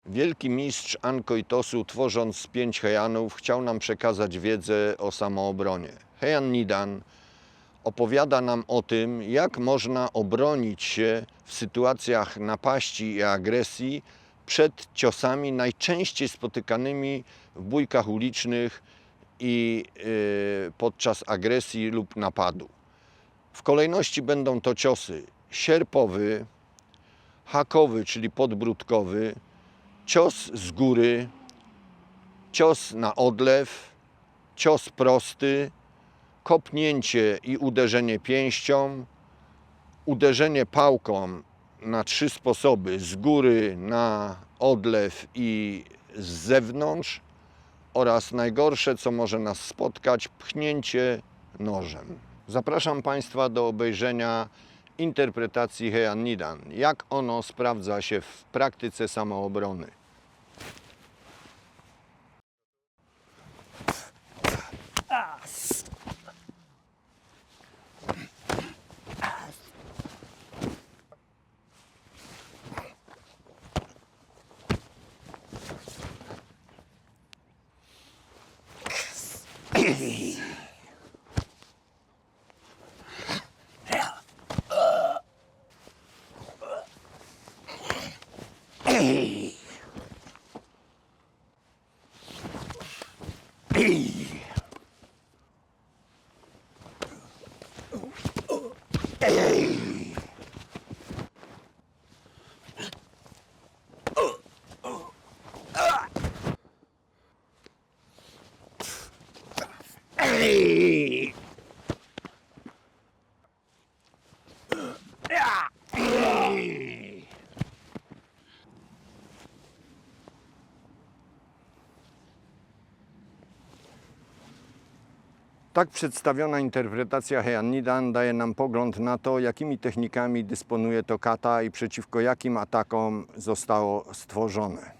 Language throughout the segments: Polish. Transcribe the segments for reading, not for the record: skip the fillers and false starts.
Wielki mistrz Ankoitosu, tworząc 5 Heianów, chciał nam przekazać wiedzę o samoobronie. Heian Nidan opowiada nam o tym, jak można obronić się w sytuacjach napaści i agresji przed ciosami najczęściej spotykanymi w bójkach ulicznych i podczas agresji lub napadu. W kolejności będą to ciosy sierpowy, hakowy, czyli podbródkowy, cios z góry, cios na odlew, cios prosty, kopnięcie i uderzenie pięścią, uderzenie pałką na 3 sposoby: z góry, na odlew i z zewnątrz, oraz najgorsze, co może nas spotkać, pchnięcie nożem. Zapraszam Państwa do obejrzenia interpretacji Heian Nidan, jak ono sprawdza się w praktyce samoobrony. Tak przedstawiona interpretacja Heian Nidan daje nam pogląd na to, jakimi technikami dysponuje to kata i przeciwko jakim atakom zostało stworzone.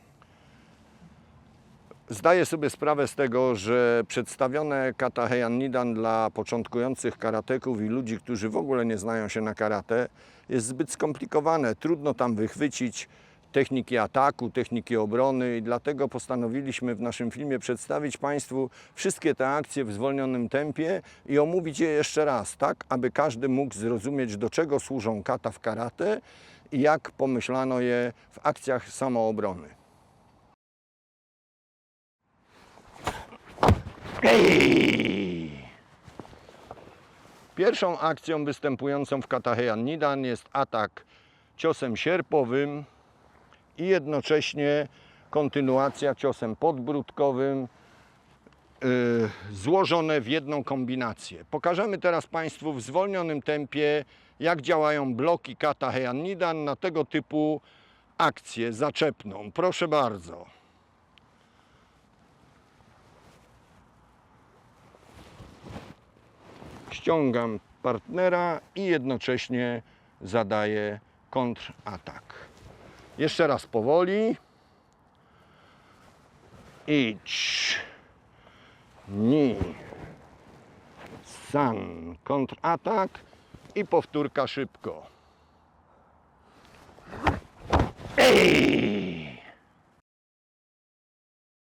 Zdaję sobie sprawę z tego, że przedstawione kata Heian Nidan dla początkujących karateków i ludzi, którzy w ogóle nie znają się na karate, jest zbyt skomplikowane. Trudno tam wychwycić techniki ataku, techniki obrony i dlatego postanowiliśmy w naszym filmie przedstawić Państwu wszystkie te akcje w zwolnionym tempie i omówić je jeszcze raz, tak aby każdy mógł zrozumieć, do czego służą kata w karate i jak pomyślano je w akcjach samoobrony. Pierwszą akcją występującą w kata Heian Nidan jest atak ciosem sierpowym i jednocześnie kontynuacja ciosem podbródkowym, złożone w jedną kombinację. Pokażemy teraz Państwu w zwolnionym tempie, jak działają bloki kata Heian Nidan na tego typu akcję zaczepną. Proszę bardzo. Ściągam partnera i jednocześnie zadaję kontratak. Jeszcze raz powoli. Idź. Ni. San. Kontratak i powtórka szybko.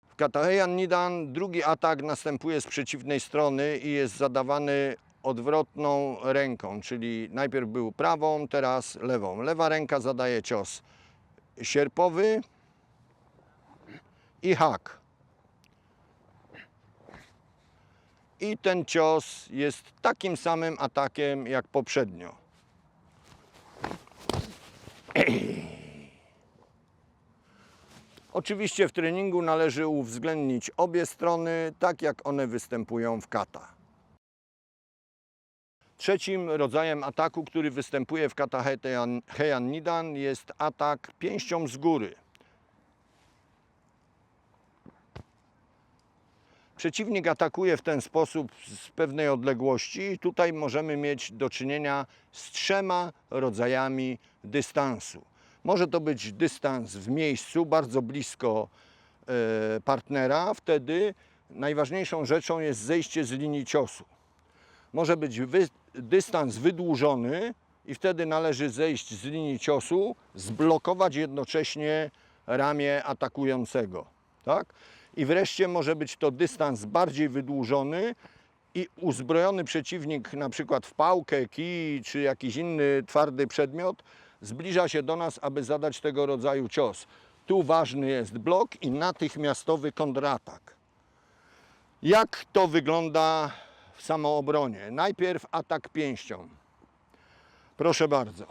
W kata Heian Nidan drugi atak następuje z przeciwnej strony i jest zadawany odwrotną ręką, czyli najpierw był prawą, teraz lewą. Lewa ręka zadaje cios sierpowy i hak. I ten cios jest takim samym atakiem jak poprzednio. Oczywiście w treningu należy uwzględnić obie strony, tak jak one występują w kata. Trzecim rodzajem ataku, który występuje w kata Heian Nidan, jest atak pięścią z góry. Przeciwnik atakuje w ten sposób z pewnej odległości. Tutaj możemy mieć do czynienia z 3 rodzajami dystansu. Może to być dystans w miejscu, bardzo blisko partnera. Wtedy najważniejszą rzeczą jest zejście z linii ciosu. Może być dystans wydłużony i wtedy należy zejść z linii ciosu, zblokować jednocześnie ramię atakującego. Tak? I wreszcie może być to dystans bardziej wydłużony i uzbrojony przeciwnik, na przykład w pałkę, kij czy jakiś inny twardy przedmiot, zbliża się do nas, aby zadać tego rodzaju cios. Tu ważny jest blok i natychmiastowy kontratak. Jak to wygląda w samoobronie? Najpierw atak pięścią. Proszę bardzo.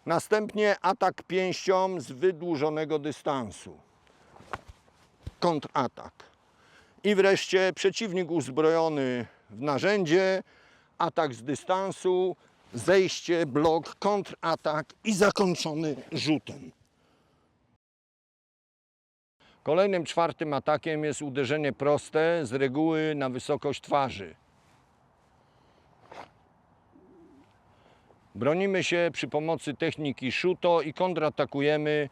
Następnie atak pięścią z wydłużonego dystansu. Kontratak. I wreszcie przeciwnik uzbrojony w narzędzie, atak z dystansu, zejście, blok, kontratak i zakończony rzutem. Kolejnym czwartym atakiem jest uderzenie proste, z reguły na wysokość twarzy. Bronimy się przy pomocy techniki shuto i kontratakujemy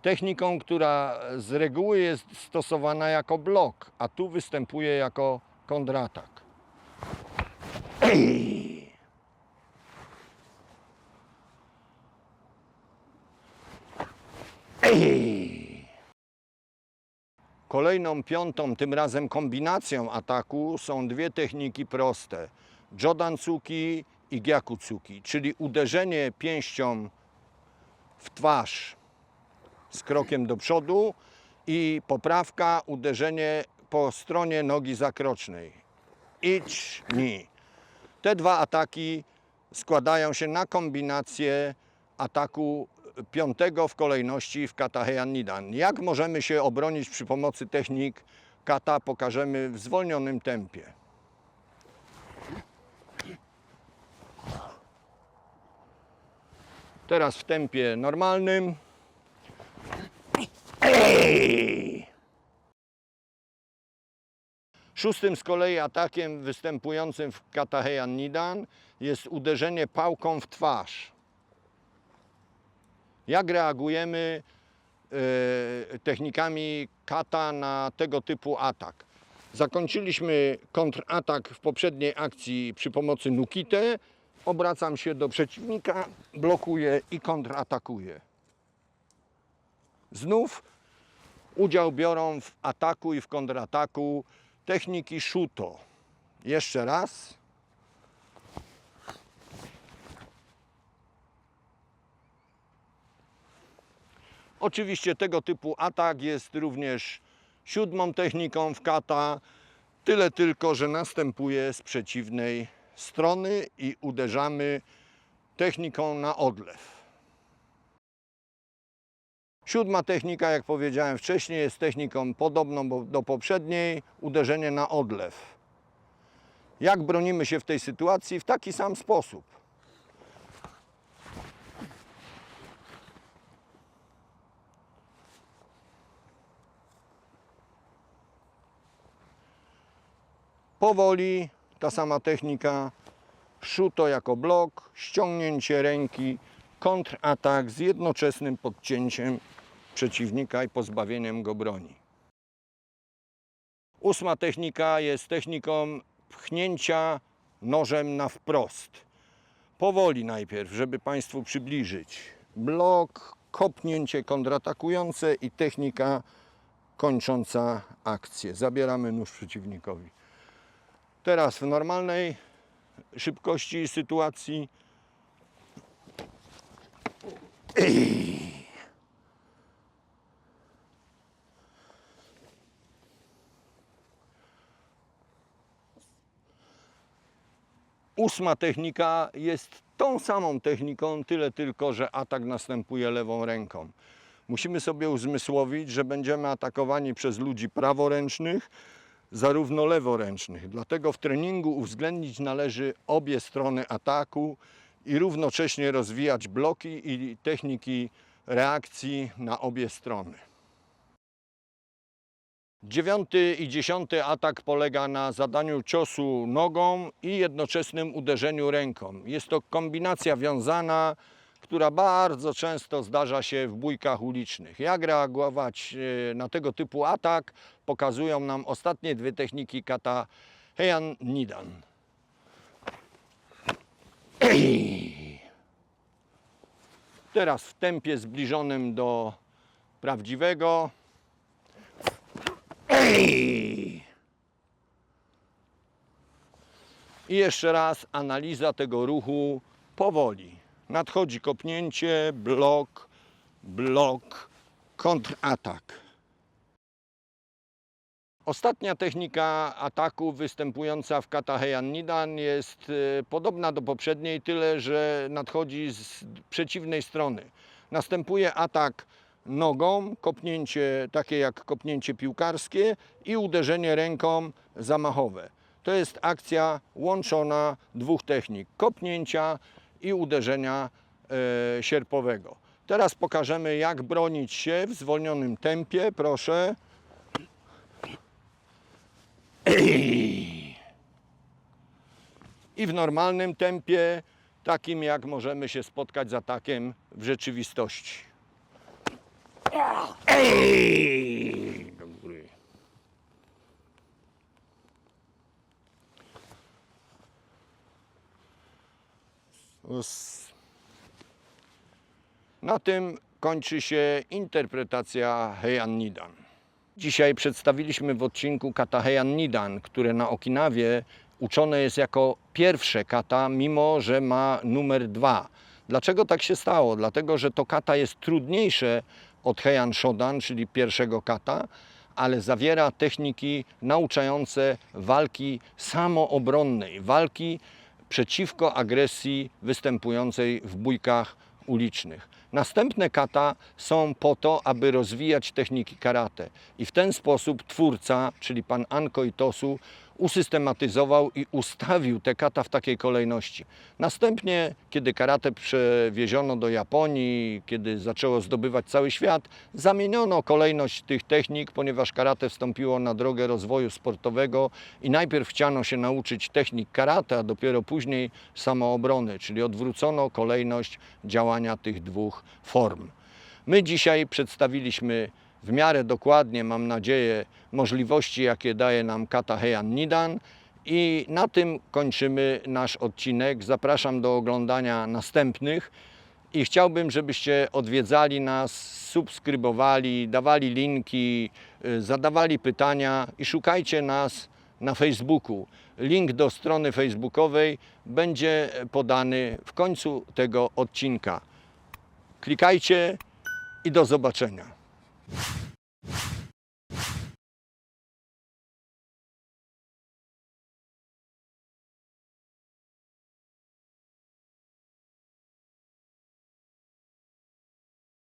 techniką, która z reguły jest stosowana jako blok, a tu występuje jako kontratak. Kolejną piątą, tym razem kombinacją ataku są dwie techniki proste. Jodansuki i Gyakutsuki, czyli uderzenie pięścią w twarz z krokiem do przodu i poprawka, uderzenie po stronie nogi zakrocznej. Ich, ni. Te dwa ataki składają się na kombinację ataku piątego w kolejności w kata Heian Nidan. Jak możemy się obronić przy pomocy technik kata, pokażemy w zwolnionym tempie. Teraz w tempie normalnym. Szóstym z kolei atakiem występującym w kata Heian Nidan jest uderzenie pałką w twarz. Jak reagujemy technikami kata na tego typu atak? Zakończyliśmy kontratak w poprzedniej akcji przy pomocy nukite. Obracam się do przeciwnika, blokuję i kontratakuję. Znów udział biorą w ataku i w kontrataku techniki shuto. Jeszcze raz. Oczywiście tego typu atak jest również siódmą techniką w kata, tyle tylko, że następuje z przeciwnej strony i uderzamy techniką na odlew. Siódma technika, jak powiedziałem wcześniej, jest techniką podobną do poprzedniej, uderzenie na odlew. Jak bronimy się w tej sytuacji? W taki sam sposób. Powoli ta sama technika, shuto jako blok, ściągnięcie ręki, kontratak z jednoczesnym podcięciem przeciwnika i pozbawieniem go broni. Ósma technika jest techniką pchnięcia nożem na wprost. Powoli najpierw, żeby Państwu przybliżyć. Blok, kopnięcie kontratakujące i technika kończąca akcję. Zabieramy nóż przeciwnikowi. Teraz w normalnej szybkości sytuacji. Ósma technika jest tą samą techniką, tyle tylko, że atak następuje lewą ręką. Musimy sobie uzmysłowić, że będziemy atakowani przez ludzi praworęcznych, zarówno leworęcznych. Dlatego w treningu uwzględnić należy obie strony ataku i równocześnie rozwijać bloki i techniki reakcji na obie strony. Dziewiąty i dziesiąty atak polega na zadaniu ciosu nogą i jednoczesnym uderzeniu ręką. Jest to kombinacja wiązana, która bardzo często zdarza się w bójkach ulicznych. Jak reagować na tego typu atak, pokazują nam ostatnie dwie techniki kata Heian Nidan. Teraz w tempie zbliżonym do prawdziwego. I jeszcze raz analiza tego ruchu powoli. Nadchodzi kopnięcie, blok, blok, kontratak. Ostatnia technika ataku występująca w kata Heian Nidan jest podobna do poprzedniej, tyle że nadchodzi z przeciwnej strony. Następuje atak nogą, kopnięcie takie jak kopnięcie piłkarskie i uderzenie ręką zamachowe. To jest akcja łączona dwóch technik, kopnięcia i uderzenia sierpowego. Teraz pokażemy, jak bronić się w zwolnionym tempie, proszę. I w normalnym tempie, takim jak możemy się spotkać z atakiem w rzeczywistości. Do góry. Na tym kończy się interpretacja Heian Nidan. Dzisiaj przedstawiliśmy w odcinku kata Heian Nidan, które na Okinawie uczone jest jako pierwsze kata, mimo że ma numer 2. Dlaczego tak się stało? Dlatego, że to kata jest trudniejsze od Heian Shodan, czyli pierwszego kata, ale zawiera techniki nauczające walki samoobronnej, walki przeciwko agresji występującej w bójkach ulicznych. Następne kata są po to, aby rozwijać techniki karate. I w ten sposób twórca, czyli pan Anko Itosu, usystematyzował i ustawił te kata w takiej kolejności. Następnie, kiedy karate przewieziono do Japonii, kiedy zaczęło zdobywać cały świat, zamieniono kolejność tych technik, ponieważ karate wstąpiło na drogę rozwoju sportowego i najpierw chciano się nauczyć technik karate, a dopiero później samoobrony, czyli odwrócono kolejność działania tych dwóch form. My dzisiaj przedstawiliśmy w miarę dokładnie, mam nadzieję, możliwości, jakie daje nam kata Heian Nidan, i na tym kończymy nasz odcinek. Zapraszam do oglądania następnych i chciałbym, żebyście odwiedzali nas, subskrybowali, dawali linki, zadawali pytania i szukajcie nas na Facebooku. Link do strony facebookowej będzie podany w końcu tego odcinka. Klikajcie i do zobaczenia.